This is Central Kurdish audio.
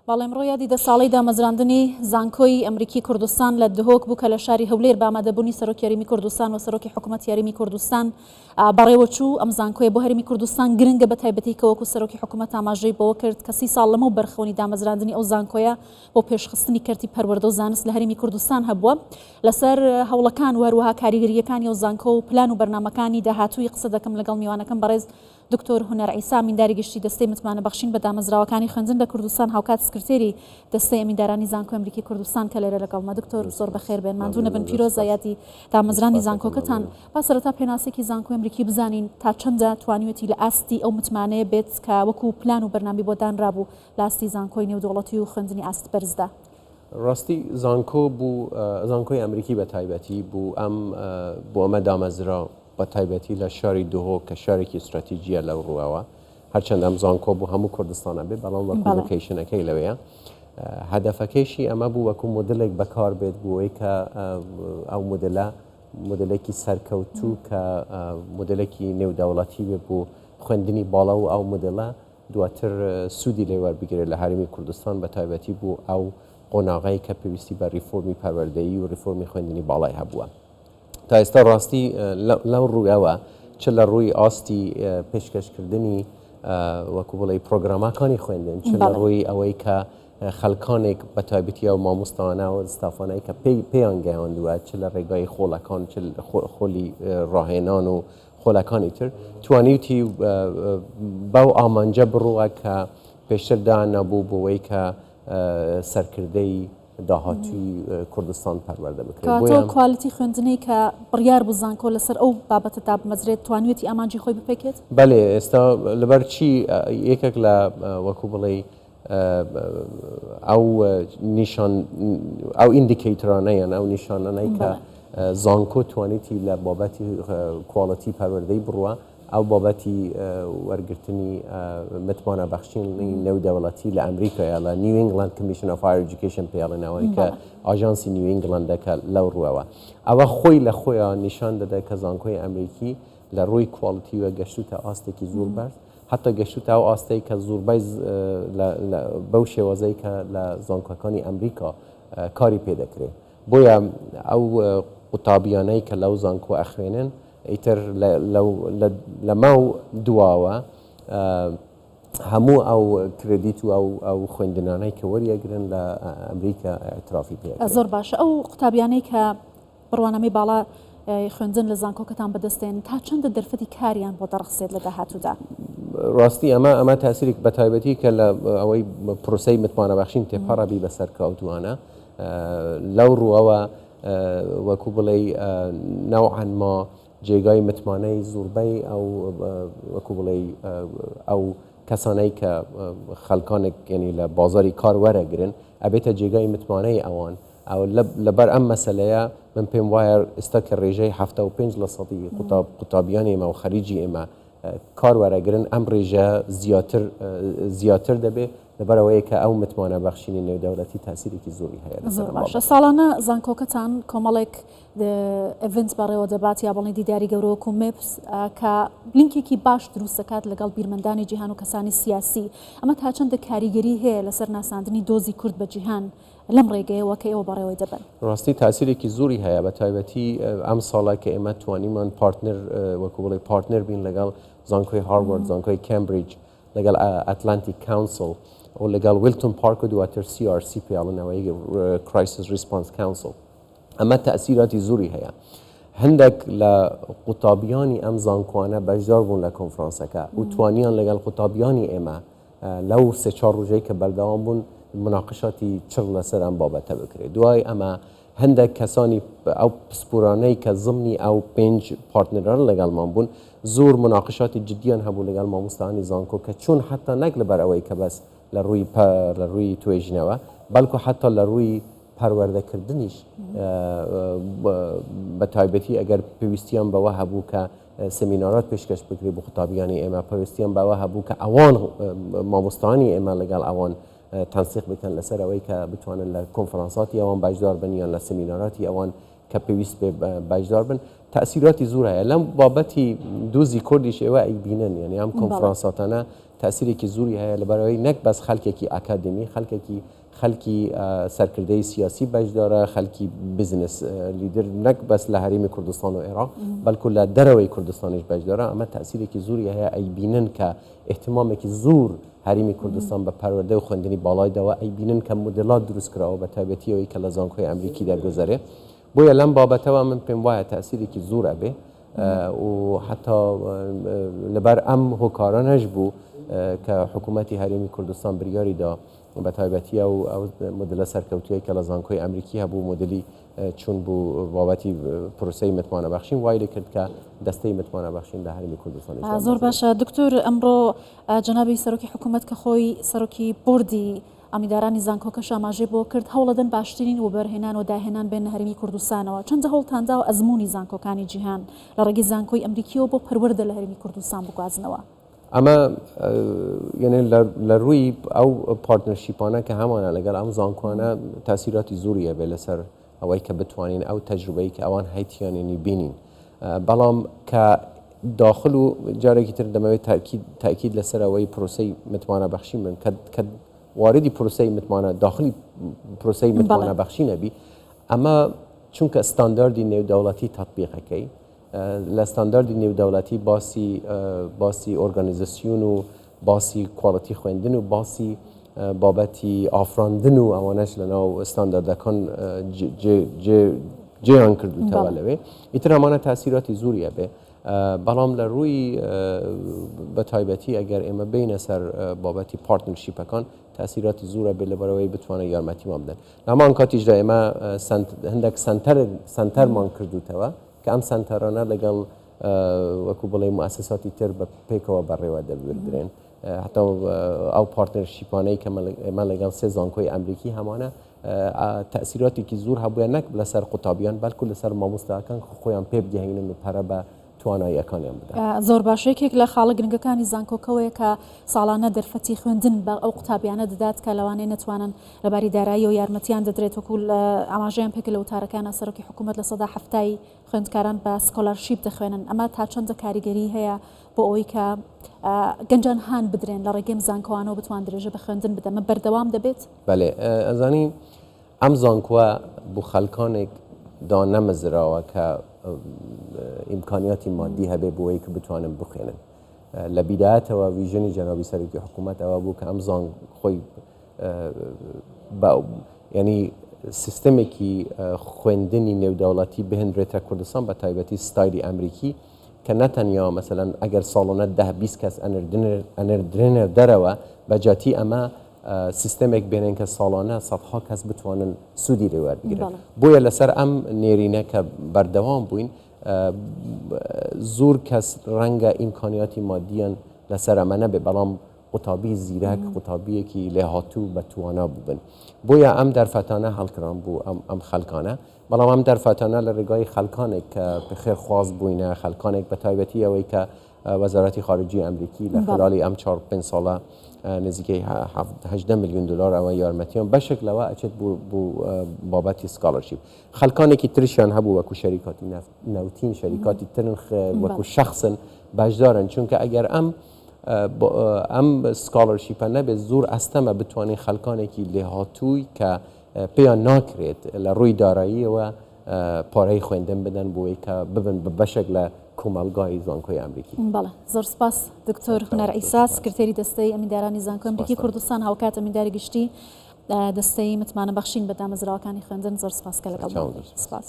باڵێ ئەمڕۆ یادی دە ساڵەی دامەزراندنی زانکۆی ئەمریکی کوردستان لە دهۆک بوو کە لە شاری هەولێر بە ئامادەبوونی سەرۆکی یاریمی کوردستان و سەرۆکی حکوومەت یاریمی کوردستان بەڕێوەچوو ئەم زانکۆیە بۆ هەرێمی کوردستان گرنگە بە تایبەتی کە وەکو سەرۆکی حکوومەت ئاماژەی بەوە کرد کە 30 ساڵ لەمەو بەرخەوەنی دامەزراندنی ئەو زانکۆیە بۆ پێشخستنی کەرتی پەروەردە و زانست لە هەرێمی کوردستان هەبووە لەسەر هەوڵەکان و هەروەها کاریگەریەکانی ئەو زانکۆ و پلان و بەرنامەکانی داهاتووی قسە دەکەم لەگەڵ میوانەکەم بەڕێز دکتۆر هونەر عیسا ئەمینداری گشتی دەستەی متمانەبەخشین بە دامەزراوەکانی خوێندن لە کوردستان هاوکات سکرتێری دەستەی ئەمیندارانی زانکۆی ئەمریکی کوردستان کە لێرە لەگەڵمە دکتۆر زۆر بەخێر بێن ماندوو نەبن پیرۆز یادی دامەزرانی زانکۆکەتان با سەرەتا پێناسێکی زانکۆی ئەمریکی بزانین تا چەندە توانیوەتی لە ئاستی ئەو متمانەیە بێت کە وەکو پلان و بەرنامی بۆ دانرابوو لە ئاستی زانکۆی نێودوڵەتی و خوێندنی ئاست بەرزدا. ڕاستی زانکۆ بوو زانکۆی ئەمریکی بە تایبەتی بوو بۆ ئەمە دامەزرا بە تایبەتی لە شاری دهۆک کە شارێکی استراتیجیە لەو ڕووەوە هەرچەند ئەم زانکۆ بوو هەموو کوردستانە بێت بەڵام وەکو لۆکیشنەکەی لەوەیە هەدەفەکەیشی ئەمە بوو وەکو مۆدلێک بەکار بێت بۆی کە ئەو مۆدلێکی سەرکەوتوو کە مۆدلێکی نێودەوڵەتی بێت بۆ خوێندنی باڵا و ئەو مۆدلە دواتر سوودی لێ وەربگرێت لە هەرێمی کوردستان بە تایبەتی بوو ئەو قۆناغی کە پێویستی بە ریفۆرمی پەروەردەیی و ریفۆرمی خوێندنی باڵای هەبووە. تا ئێستا ڕاستی لەو ڕوویەوە چ لە ڕووی ئاستی پێشکەشکردنی وەکو بڵێ پرۆگرامەکانی خوێندن چ لە ڕووی ئەوەی کە خەڵکانێک بە تایبەتی و مامۆستاوانە و ستافانەی کە پێیان گەیاندووە چ لە ڕێگای خۆڵەکان چ خۆلی ڕاهێنان و خۆلەکانی تر توانیوتی بەو ئامانجە بڕووە کە پێشتر دانەبوو بۆەوەی کە سەرکردەی داهاتووی کوردستان پەروەردە بکرێت. کاتۆ کوالیتی خوێندنەی کە بڕیار بوو زانکۆ لەسەر ئەو بابەتەدا بمەزرێت توانیوەتی ئامانجی خۆی بپێکێت؟ بەڵێ ئێستا لەبەر چی یەکێک لە وەکو بڵێ ئەو ئیندیکیترانەیەن ئەو نیشانانەی کە زانکۆ توانیتی لە بابەتی کواڵەتی پەروەردەی بڕوە ئەو بابەتی وەرگرتنی متمانەبەخشینی نێودەوڵەتی لە ئەمریکایە لە نیو ئینگلاند کمیشن ئۆف هایر ئێجوکیشن پێڵێنەوەی کە ئاژانسی نیو ئینگلاندەکە لەو ڕووەوە ئەوە خۆی لە خۆیان نیشان دەدە کە زانکۆی ئەمریکی لە ڕووی کواڵیتی وە گەشتوتە ئاستێکی زۆر بەرز حتا گەشتوتە ئەو ئاستەی کە زۆربەی بەو شێوازەی کە لە زانکۆکانی ئەمریکا کاری پێدەکرێت بۆیە ئەو قوتابیانەی کە لەو زانکۆ ئەخوێنن ئیتر لەماو دواوە هەموو ئەو کردیت و ئەو خوێندنانەی کە وەریەگرن لە ئەمریکا ئەترافی پێ زۆر باشە ئەو قوتابیانەی کە بڕوانەمەی باڵا خوێندن لە زانکۆکەتان بەدەستێن تا چەندە دەرفەتی کاریان بۆ دەڕخسێت لە داهاتوودا؟ ڕاستی ئەمە تاسیرێک بە تایبەتی کە لە ئەوەی پرۆسەی متمانەبەخشین تێپەڕەبی بەسەر کەوتوانە لەو ڕووەوە وەکو بڵێ نەوعەن ما جێگای متمانەی زۆربەی ئەو وەکو بڵێ ئەو کەسانەی کە خەڵکانێک ینی لە بازاری کار وەرەگرن ئەبێتە جێگای متمانەی ئەوان ئەو لەبەر ئەم مەسەلەیە من پێم وایە ئێستا کە ڕێژەی 75% قوتابیانی ئێمە و خەریجی ئێمە کار وەرەگرن ئەم ڕێژە زیاتر دەبێت لەبەرەوەی کە ئەو متمانەبەخشینی نێودەوڵەتی تاسیرێکی زۆری هەیە. زۆر باشە ساڵانە زانکۆکەتان کۆمەڵێک ئڤنت بەڕێوە دەبات یا بەڵێ دیداری گەورەوەکو مپس کە لینکێکی باش دروست دەکات لەگەڵ بیرمەندانی جیهان و کەسانی سیاسی ئەمە تا چەندە کاریگەری هەیە لەسەر ناساندنی دۆزی کورد بە جیهان لەم ڕێگەیەوە کە ئێوە بەڕێوەی دەبن؟ ڕاستی تاسیرێکی زۆری هەیە بە تایبەتی ئەم ساڵە کە ئێمە توانیمان پارتنەر وەکو بڵێ پارتنەر بین لەگەڵ زانکۆی هاروارد زانکۆی کەمبریج لەگەڵ ئەتلانتیک کاونسل و لەگەڵ ویلتون پارک و دواتر CRC پێڵنەوەی کرایسیس ریسپانس کاونسل ئەمە تەئسیراتی زۆری هەیە هەندێک لە قوتابیانی ئەم زانکۆانە بەشدار بوون لە کۆنفرانسەکە و توانیان لەگەڵ قوتابیانی ئێمە لەو سێ چوار ڕۆژەی کە بەردەوام بوون مناقشاتی چڕ لەسەر ئەم بابەتە بکرێت دوای ئەمە هەندێک کەسانی ئەو پسپۆرانەی کە زمنی ئەو 5 پارتنەران لەگەڵمان بوون زۆر مناقشاتی جدیان هەبوو لەگەڵ مامۆستایانی زانکۆ کە چون حتا نەک لەبەر ئەوەی کە بەس لە ڕووی توێژنەوە بەڵکو حتا لە ڕووی پەروەردەکردنیش بە تایبەتی ئەگەر پێویستیان بەوە هەبوو کە سمینارات پێشکەش بکرێت بۆ قوتابیانی ئێمە پێویستیان بەوە هەبوو کە ئەوان مامۆستایانی ئێمە لەگەڵ ئەوان تەنسیق بکەن لەسەر ئەوەی کە بتوانن لە کۆنفرانساتی ئەوان باشدار بن یان لە سمیناراتی ئەوان کە پێویست بێ بەشدار بن تأثیراتی زۆر هەیە لەم بابەتی دۆزی کوردیش ئێوە ئەیبینن یعنی ئەم کۆنفرانساتانە تأثیرێکی زۆری هەیە لەبەرەوەی نەک بەس خەڵکێکی ئاکادمی خەڵکی سەرکردەی سیاسی بەشدارە خەڵکی بزنس لیدر نەک بەس لە هەرێمی کوردستان و عێراق بەڵکو لە دەرەوەی کوردستانیش بەشدارە ئەمە تأثیرێکی زۆری هەیە ئەیبینن کە احتیمامێکی زۆر هەرێمی کوردستان بە پەروەردە و خوێندنی باڵایداوە ئەیبینن کە مدلات دروست کراوە بە تایبەتیەوەی کە لە زانکۆی ئەمریکی دەرگوزارێ بۆیە لەم بابەتەوە من پێم وایە تأثیرێکی زۆر ئەبێ و حتا لەبەر ئەم هۆکارانەش بوو کە حکوومەتی هەرێمی کوردستان بریاری دا بە تایبەتی ئەو مدلە سەرکەوتویە کە لە زانکۆی ئەمریکی هەبوو مدلی چون بوو بابەتی پرۆسەی متمانەبەخشین وای لێ کرد کە دەستەی متمانەبەخشین لە هەرێمی کوردستان زۆر باشە دکتۆر ئەمڕۆ جەنابی سەرۆکی حکوومەت کە خۆی سەرۆکی بۆردی ئەمیدارانی زانکۆکەش ئاماژەی بۆ کرد هەوڵەدەن باشترین و بەرهێنان و داهێنان بێن هەرێمی کوردستانەوە چەندە هەوڵتاندا و ئەزمموی زانکۆکانی جیهان لە ڕێگەی زانکۆی ئەمریکیەوە بۆ پەروەردە لە هەرێمی کوردستان بگوازنەوە ئەمە یعنی لە ڕووی ئەو پارتنەرشیپانە کە هەمانە لەگەڵ ئەم زانکۆانە تاثیراتی زۆریە بێ لەسەر ئەوەی کە بتوانین ئەو تەجروبەی کە ئەوان هەیتیانێنی بینین بەڵام کە داخل و جارێکی تر دەمەوێت تاکید لەسەر ئەوەی پرۆسەی متمانەبەخشی من کە واردی پرۆسەی داخلی پرۆسەی متمانەبەخشی نەبی ئەمە چونکە ستانداردی نێودەوڵەتی تەطبیقەکەی لە ستانداردی نێودەوڵەتی باسی ئۆرگانیزاسیون و باسی کوالەتی خوێندن و باسی بابەتی ئافراندن و ئەوانەش لەناو ستانداردەکان جێیان کردوتەوە لەوێ ئیتر ئەمانە تاثیراتی زۆریە بێ بەڵام لە ڕووی بە تایبەتی ئەگەر ئێمە بینە سەر بابەتی پارتنەرشیپەکان تاثیراتی زۆرە بێ لەبەرەوەی بتوانە یارمەتیمان بدەن لەمان کاتیشدا ئێمە هەندێک سەنتەرمان کردوتەوە کە ئەم سەنتەرانە لەگەڵ وەکو بڵێ موسساتی تر بە پێکەوە بەڕێوە دەبردرێن حتا ئەو پارتنەرشیپانەی کە ئێمە لەگەڵ سێ زانکۆی ئەمریکی هەمانە تەسیراتێکی زۆر هەبووە نەک لەسەر قوتابیان بەلکو لەسەر مامۆستاکان خۆیان پێ بگەهێنن و پەرە بە تواناییەکانیان بدەن زۆر باشەیەکێک لە خاڵە گرنگەکانی زانکۆکەوەیە کە ساڵانە دەرفەتی خوێندن بە ئەو قوتابیانە دەدات کە لەوانەیە نەتوانن لەباری دارایی و یارمەتیان دەدرێت وەکو ئاماژەیان پێک لە وتارەکانە سەرۆکی حکوومەت لە سەدا هەفتای خوێندکاران بە سکۆلارشیپ دەخوێنن ئەمە تا چەندە کاریگەری هەیە بۆ ئەوەی کە گەنجان هان بدرێن لە ڕێگەم زانکۆوانەوە بتوان درێژە بە خوێندن بدەمە بەردەوام دەبێت بەێ ئەزانی ئەم زانکۆوە بۆ خەڵکانێک دانەمەزراوە کە ئیمکانیاتی مادی هەبێ بۆەوەی کە بتوانن بخوێنن لە بیدایەتەوە ویژنی جەنابی سەرۆکی حکوومەتەوە بوو کە ئەم زان خۆی ینی سیستەمێکی خوێندنی نێودەوڵەتی بهێنرێتە کوردستان بە تایبەتی ستایلی ئەمریکی کە نەتەنیا مەسەلەن ئەگەر ساڵانە 10-20 کەس ئەنەردرێنە دەرەوە بەجاتی ئەمە سیستەمێک بێنن کە ساڵانە سەدها کەس بتوانن سوودی لێ وەربگرن بۆیە لەسەر ئەم نێرینە کە بەردەوام بووین زۆر کەس ڕەنگە ئیمکانیاتی مادیان لەسەر ئەمە نەبێ بەڵام قوتابی زیرەک قوتابیەکی لێهاتوو بە توانا بووبن بۆیە ئەم دەرفەتانە هەڵکران بوو ئەم خەڵکانە بەڵام ئەم دەرفەتانە لە ڕێگای خەڵکانێک کە بەخێرخواز بووینە خەڵکانێک بە تایبەتی ئەوەی کە وەزارەتی خارجی ئەمریکی لە خلالی ئەم 4-5 ساڵە نزیکەی 18 میلیۆن دلار ئەوە یارمەتیان بەشێک لەوە ئەچێت بوو بابەتی سکالەرشیپ خەڵکانێکی تریشیان هەبوو وەکو شەریکاتی نەوتین شەریکاتی ترن وەکو شخصن بەشدارن چونکە ئەگەر ئەم سکالەرشیپە نەبێت زۆر ئەستەمە بتوانین خەڵکانێکی لێهاتووی کە پێیان ناکرێت لە ڕووی داراییەوە پارەی خوێندن بدەن بۆی کە ببن بە بەشێک لە کۆمەلگای زانکۆی ئەمریکی. بەڵێ زۆر سپاس دکتۆر هونەر ئیسا سکرتێری دەستەی ئەمیندارانی زانکۆی ئەمریکی کوردستان هاوکات ئەمینداری گشتی دەستەی متمانەبەخشین بە دامەزراوەکانی خوێندن زۆر سپاس کە لەگەڵ سپاس.